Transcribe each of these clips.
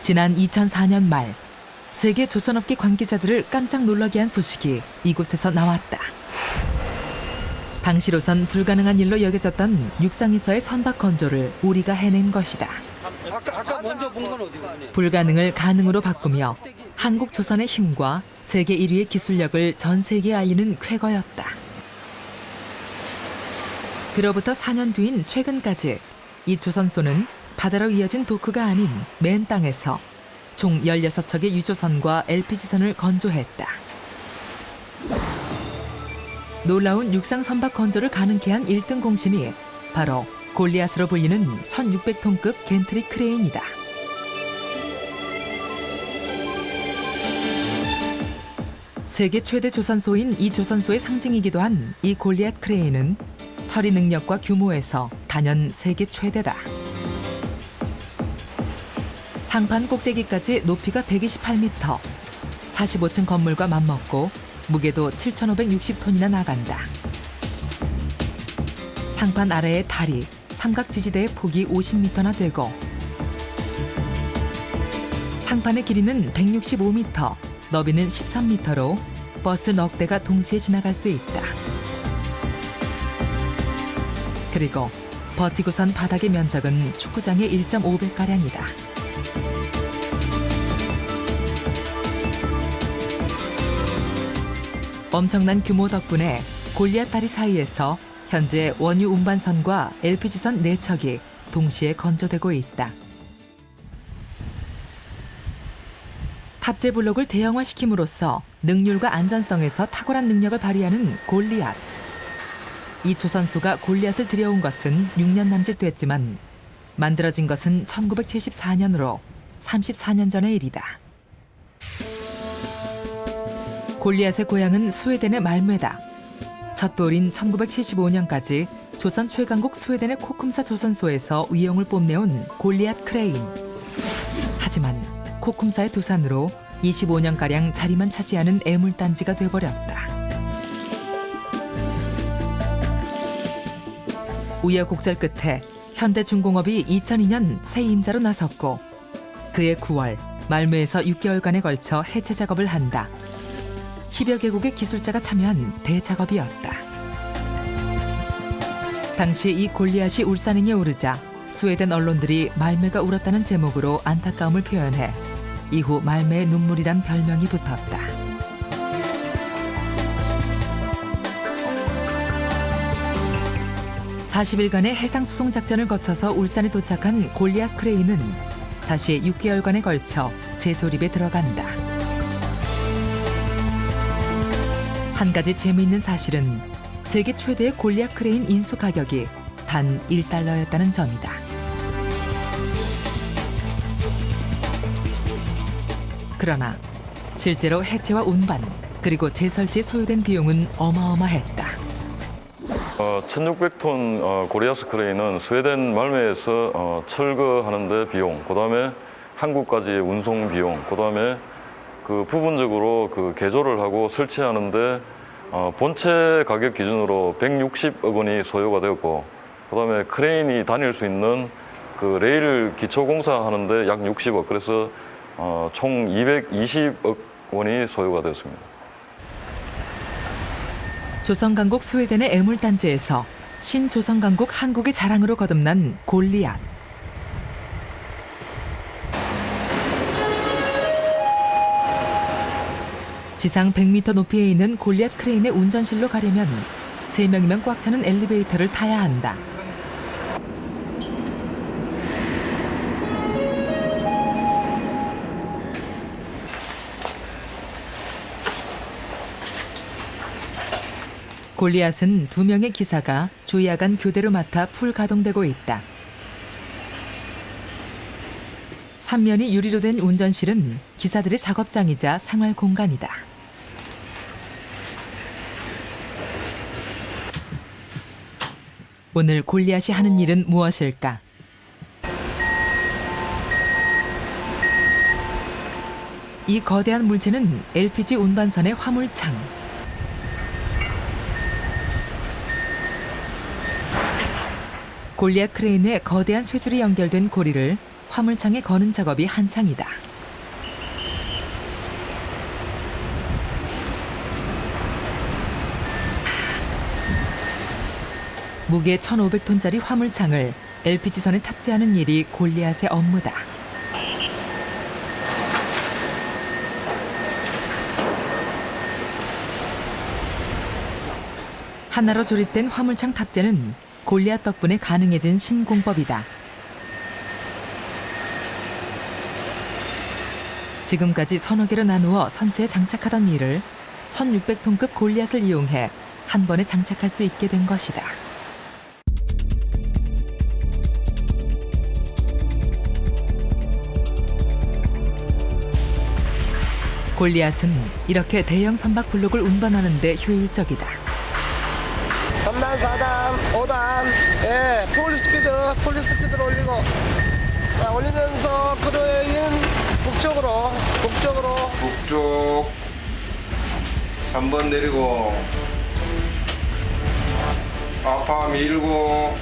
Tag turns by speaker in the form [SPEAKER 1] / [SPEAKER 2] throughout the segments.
[SPEAKER 1] 지난 2004년 말 세계 조선업계 관계자들을 깜짝 놀라게 한 소식이 이곳에서 나왔다. 당시로선 불가능한 일로 여겨졌던 육상에서의 선박 건조를 우리가 해낸 것이다.
[SPEAKER 2] 아까 먼저 본 건 어디고?
[SPEAKER 1] 불가능을 가능으로 바꾸며 한국 조선의 힘과 세계 1위의 기술력을 전 세계에 알리는 쾌거였다. 그로부터 4년 뒤인 최근까지 이 조선소는 바다로 이어진 도크가 아닌 맨 땅에서 총 16척의 유조선과 LPG선을 건조했다. 놀라운 육상 선박 건조를 가능케 한 1등 공신이 바로 골리앗으로 불리는 1600톤급 겐트리 크레인이다. 세계 최대 조선소인 이 조선소의 상징이기도 한 이 골리앗 크레인은 처리 능력과 규모에서 단연 세계 최대다. 상판 꼭대기까지 높이가 128m, 45층 건물과 맞먹고 무게도 7,560톤이나 나간다. 상판 아래의 다리, 삼각 지지대의 폭이 50m나 되고 상판의 길이는 165m, 너비는 13m로 버스 넉 대가 동시에 지나갈 수 있다. 그리고 버티고선 바닥의 면적은 축구장의 1.5배가량이다. 엄청난 규모 덕분에 골리앗 다리 사이에서 현재 원유 운반선과 LPG선 4척이 동시에 건조되고 있다. 탑재 블록을 대형화시킴으로써 능률과 안전성에서 탁월한 능력을 발휘하는 골리앗. 이 조선소가 골리앗을 들여온 것은 6년 남짓 됐지만 만들어진 것은 1974년으로 34년 전의 일이다. 골리앗의 고향은 스웨덴의 말메다. 첫 돌인 1975년까지 조선 최강국 스웨덴의 코쿰사 조선소에서 위용을 뽐내온 골리앗 크레인. 하지만 코쿰사의 도산으로 25년가량 자리만 차지하는 애물단지가 돼버렸다. 우여곡절 끝에 현대중공업이 2002년 새 임자로 나섰고 그해 9월 말메에서 6개월간에 걸쳐 해체 작업을 한다. 10여 개국의 기술자가 참여한 대작업이었다. 당시 이 골리앗이 울산행에 오르자 스웨덴 언론들이 말메가 울었다는 제목으로 안타까움을 표현해 이후 말메의 눈물이란 별명이 붙었다. (40일간의) 해상수송 작전을 거쳐서 울산에 도착한 골리앗 크레인은 다시 6개월간에 걸쳐 재조립에 들어간다. 한 가지 재미있는 사실은 세계 최대의 골리앗 크레인 인수 가격이 단 $1였다는 점이다. 그러나 실제로 해체와 운반 그리고 재설치에 소요된 비용은 어마어마했다.
[SPEAKER 3] 1600톤 골리앗 크레인은 스웨덴 말메에서 철거하는 데 비용, 그다음에 한국까지의 운송 비용, 그다음에 그 부분적으로 그 개조를 하고 설치하는데 본체 가격 기준으로 160억 원이 소요가 되었고, 그다음에 크레인이 다닐 수 있는 그 레일 기초 공사하는데 약 60억, 그래서 총 220억 원이 소요가 되었습니다.
[SPEAKER 1] 조선강국 스웨덴의 애물단지에서 신조선강국 한국의 자랑으로 거듭난 골리앗. 지상 100m 높이에 있는 골리앗 크레인의 운전실로 가려면 3명이면 꽉 차는 엘리베이터를 타야 한다. 골리앗은 2명의 기사가 주야간 교대로 맡아 풀 가동되고 있다. 3면이 유리로 된 운전실은 기사들의 작업장이자 생활 공간이다. 오늘 골리앗이 하는 일은 무엇일까? 이 거대한 물체는 LPG 운반선의 화물창. 골리앗 크레인의 거대한 쇠줄이 연결된 고리를 화물창에 거는 작업이 한창이다. 무게 1,500톤짜리 화물창을 LPG선에 탑재하는 일이 골리앗의 업무다. 하나로 조립된 화물창 탑재는 골리앗 덕분에 가능해진 신공법이다. 지금까지 서너 개로 나누어 선체에 장착하던 일을 1,600톤급 골리앗을 이용해 한 번에 장착할 수 있게 된 것이다. 골리앗은 이렇게 대형 선박 블록을 운반하는 데 효율적이다.
[SPEAKER 4] 3단, 4단, 5단, 예, 풀 스피드로 올리고, 자, 올리면서 크루에인 북쪽으로.
[SPEAKER 5] 북쪽 3번 내리고 아파 밀고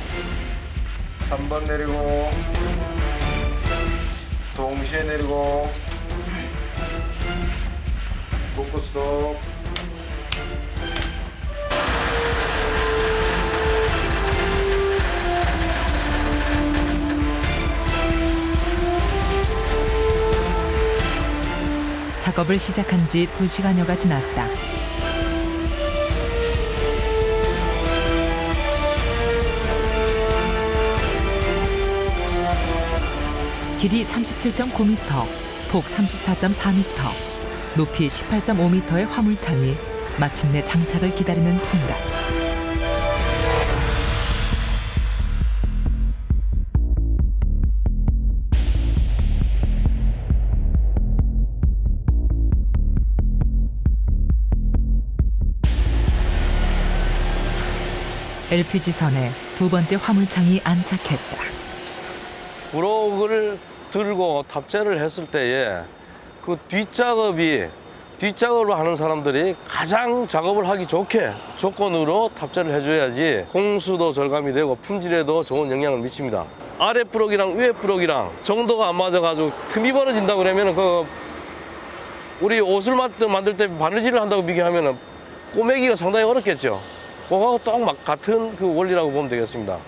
[SPEAKER 5] 3번 내리고 동시에 내리고 포커스로
[SPEAKER 1] 작업을 시작한 지 2시간여가 지났다. 길이 37.9m, 폭 34.4m, 높이 18.5m의 화물창이 마침내 장착을 기다리는 순간. LPG선에 두 번째 화물창이 안착했다.
[SPEAKER 6] 브록을 들고 탑재를 했을 때에 그 뒷작업을 하는 사람들이 가장 작업을 하기 좋게 조건으로 탑재를 해줘야지 공수도 절감이 되고 품질에도 좋은 영향을 미칩니다. 아래 브록이랑 위에 브록이랑 정도가 안 맞아가지고 틈이 벌어진다 그러면 그 우리 옷을 만들 때 바느질을 한다고 비교하면 꼬매기가 상당히 어렵겠죠. 그거하고 딱 같은 그 원리라고 보면 되겠습니다.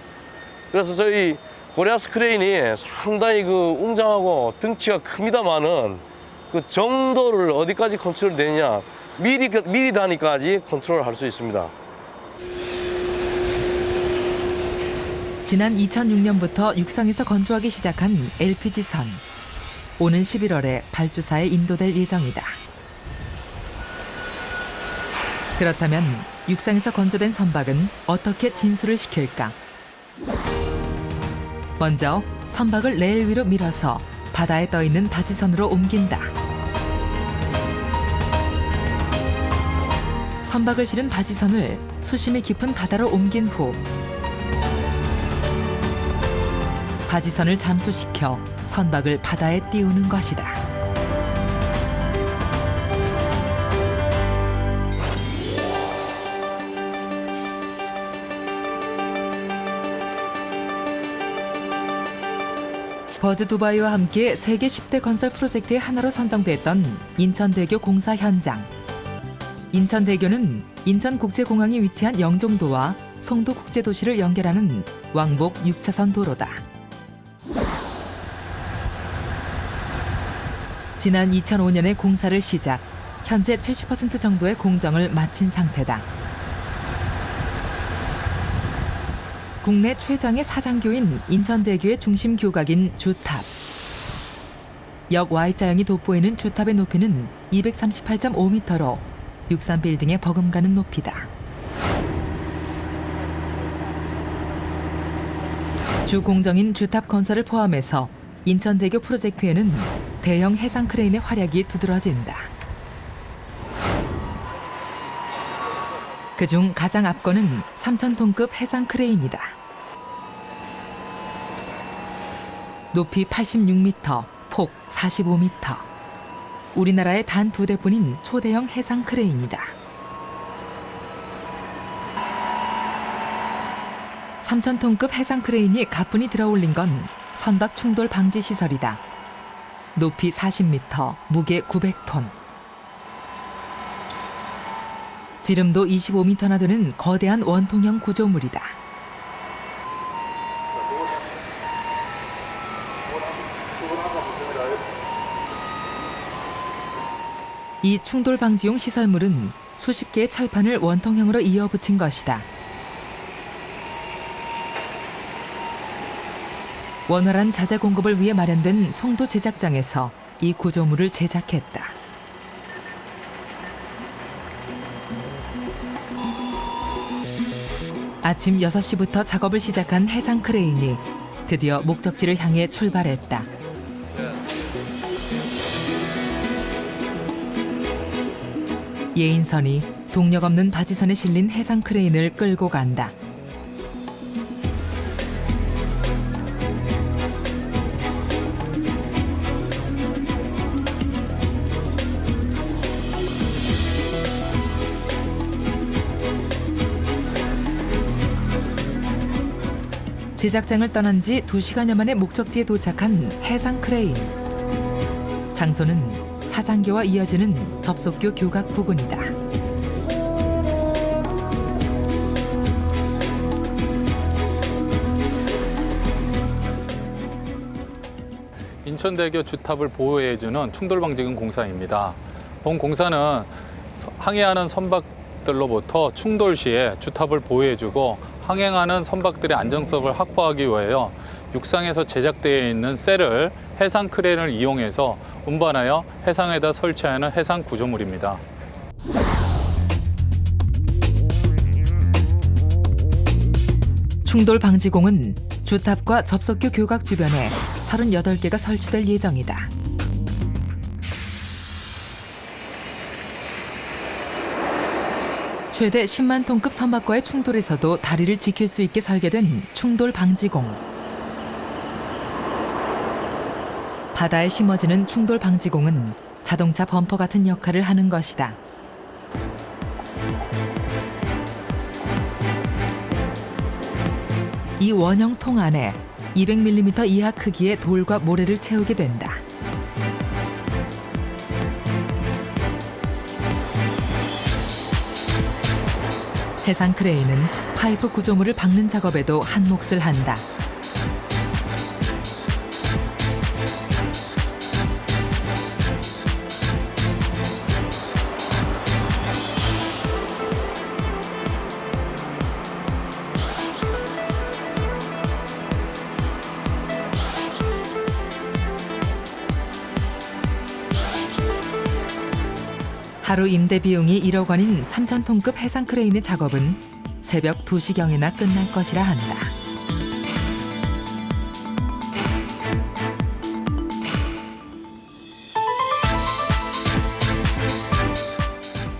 [SPEAKER 6] 그래서 저희 골리앗 크레인이 상당히 그 웅장하고 덩치가 큽니다만은 그 정도를 어디까지 컨트롤 되느냐 미리 단위까지 컨트롤할 수 있습니다.
[SPEAKER 1] 지난 2006년부터 육상에서 건조하기 시작한 LPG선. 오는 11월에 발주사에 인도될 예정이다. 그렇다면 육상에서 건조된 선박은 어떻게 진수를 시킬까? 먼저 선박을 레일 위로 밀어서 바다에 떠있는 바지선으로 옮긴다. 선박을 실은 바지선을 수심이 깊은 바다로 옮긴 후 바지선을 잠수시켜 선박을 바다에 띄우는 것이다. 버즈 두바이와 함께 세계 10대 건설 프로젝트의 하나로 선정됐던 인천대교 공사 현장. 인천대교는 인천국제공항이 위치한 영종도와 송도국제도시를 연결하는 왕복 6차선 도로다. 지난 2005년에 공사를 시작, 현재 70% 정도의 공정을 마친 상태다. 국내 최장의 사장교인 인천대교의 중심 교각인 주탑. 역 Y자형이 돋보이는 주탑의 높이는 238.5m로 63빌딩에 버금가는 높이다. 주 공정인 주탑 건설을 포함해서 인천대교 프로젝트에는 대형 해상 크레인의 활약이 두드러진다. 그중 가장 앞거는 3,000톤급 해상 크레인이다. 높이 86m, 폭 45m. 우리나라에 단 2대뿐인 초대형 해상 크레인이다. 3,000톤급 해상 크레인이 가뿐히 들어올린 건 선박 충돌 방지 시설이다. 높이 40m, 무게 900톤. 지름도 25m나 되는 거대한 원통형 구조물이다. 이 충돌 방지용 시설물은 수십 개의 철판을 원통형으로 이어 붙인 것이다. 원활한 자재 공급을 위해 마련된 송도 제작장에서 이 구조물을 제작했다. 아침 6시부터 작업을 시작한 해상 크레인이 드디어 목적지를 향해 출발했다. 예인선이 동력 없는 바지선에 실린 해상 크레인을 끌고 간다. 제작장을 떠난 지 2시간여 만에 목적지에 도착한 해상 크레인. 장소는 사장교와 이어지는 접속교 교각 부근이다.
[SPEAKER 7] 인천대교 주탑을 보호해주는 충돌방지금 공사입니다. 본 공사는 항해하는 선박들로부터 충돌 시에 주탑을 보호해주고 항행하는 선박들의 안정성을 확보하기 위하여 육상에서 제작되어 있는 셀을 해상 크레인을 이용해서 운반하여 해상에다 설치하는 해상 구조물입니다.
[SPEAKER 1] 충돌 방지공은 주탑과 접속교 교각 주변에 38개가 설치될 예정이다. 최대 10만 톤급 선박과의 충돌에서도 다리를 지킬 수 있게 설계된 충돌 방지공. 바다에 심어지는 충돌 방지공은 자동차 범퍼 같은 역할을 하는 것이다. 이 원형 통 안에 200mm 이하 크기의 돌과 모래를 채우게 된다. 해상 크레인은 파이프 구조물을 박는 작업에도 한 몫을 한다. 하루 임대 비용이 1억 원인 3,000톤급 해상 크레인의 작업은 새벽 2시경이나 끝날 것이라 한다.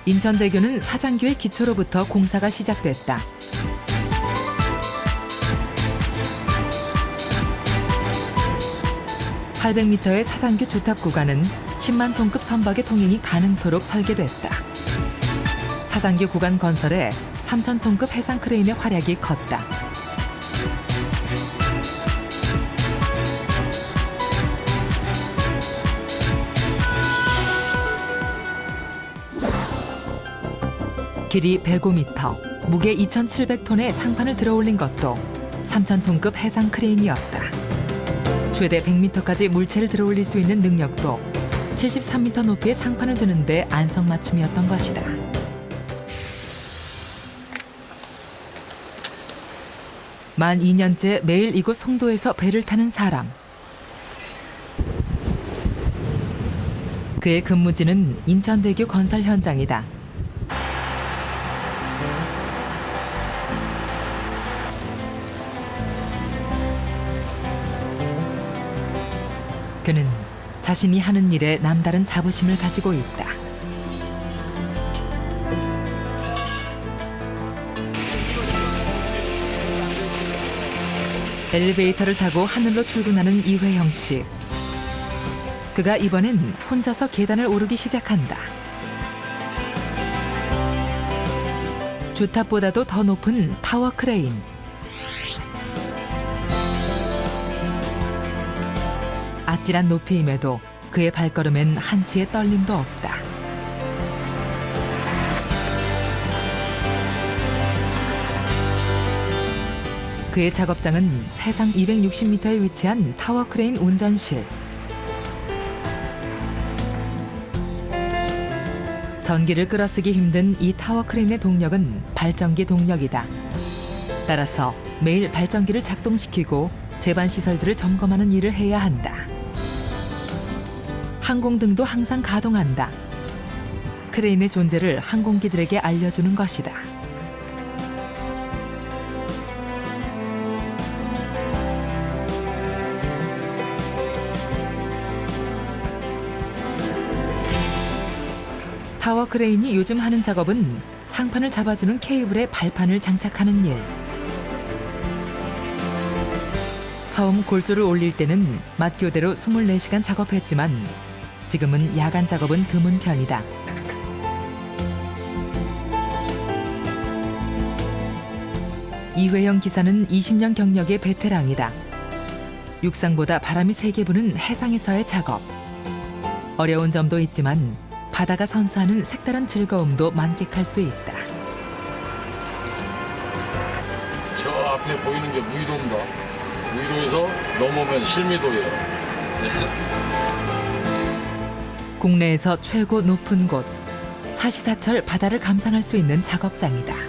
[SPEAKER 1] 인천대교는 사장교의 기초로부터 공사가 시작됐다. (800m의) 사장교 주탑 구간은 10만 톤급 선박의 통행이 가능토록 설계됐다. 사장교 구간 건설에 3,000톤급 해상 크레인의 활약이 컸다. 길이 105m, 무게 2,700톤의 상판을 들어올린 것도 3,000톤급 해상 크레인이었다. 최대 100m까지 물체를 들어올릴 수 있는 능력도 73m 높이의 상판을 드는데 안성맞춤이었던 것이다. 만 2년째 매일 이곳 송도에서 배를 타는 사람. 그의 근무지는 인천대교 건설 현장이다. 그는 자신이 하는 일에 남다른 자부심을 가지고 있다. 엘리베이터를 타고 하늘로 출근하는 이회영 씨. 그가 이번엔 혼자서 계단을 오르기 시작한다. 주탑보다도 더 높은 타워 크레인. 아찔한 높이임에도 그의 발걸음엔 한치의 떨림도 없다. 그의 작업장은 해상 260m에 위치한 타워 크레인 운전실. 전기를 끌어쓰기 힘든 이 타워 크레인의 동력은 발전기 동력이다. 따라서 매일 발전기를 작동시키고 제반 시설들을 점검하는 일을 해야 한다. 항공등도 항상 가동한다. 크레인의 존재를 항공기들에게 알려주는 것이다. 타워 크레인이 요즘 하는 작업은 상판을 잡아주는 케이블에 발판을 장착하는 일. 처음 골조를 올릴 때는 맞교대로 24시간 작업했지만 지금은 야간 작업은 드문 편이다. 이회영 기사는 20년 경력의 베테랑이다. 육상보다 바람이 세게 부는 해상에서의 작업. 어려운 점도 있지만 바다가 선사하는 색다른 즐거움도 만끽할 수 있다.
[SPEAKER 8] 저 앞에 보이는 게 무의도입니다. 무의도에서 넘어오면 실미도에 있습니다.
[SPEAKER 1] 국내에서 최고 높은 곳, 사시사철 바다를 감상할 수 있는 작업장이다.